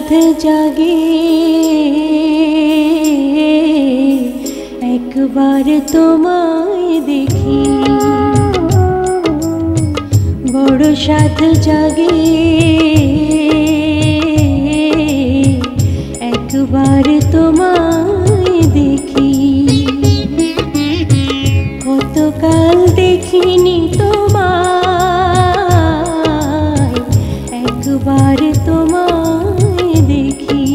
সাথে জাগে একবার তোমায় দেখি, বড় সাথে জাগে একবার তোমায় দেখি। কতকাল দেখিনি তোমায়, একবার তোমায় দেখি।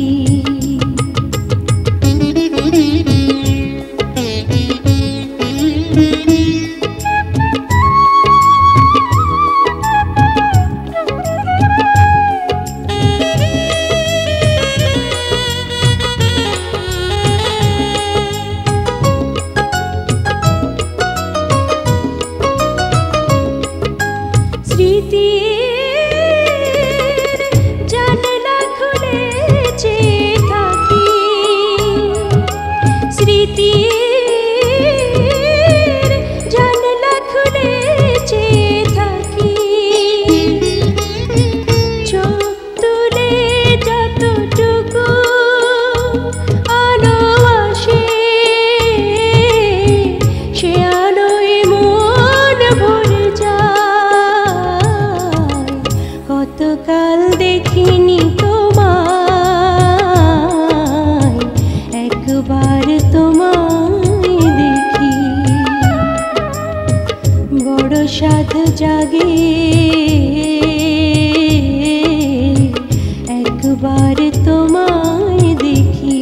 স্মৃতির জানলা খুলে চেয়ে থাকি, স্মৃতির জানলা খুলে চেয়ে থাকি। চোখ তুলে যতটুকু আলো আসে, সে আলোয় মন ভরে যায়। কতকাল দেখিনি তোমায়, একবার তোমায় দেখি। বড় সাধ জাগে একবার তোমায় দেখি।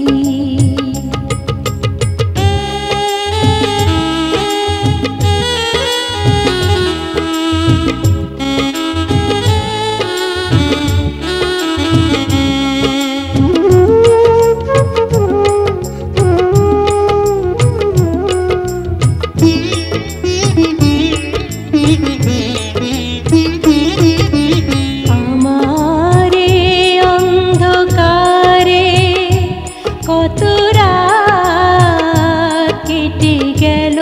আমারে অন্ধকারে কত রাত কেটে গেল,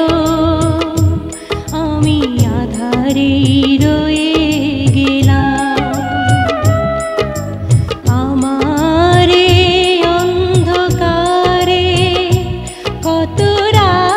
আমি আধারে রয়ে গেলাম। আমারে অন্ধকারে কত রাত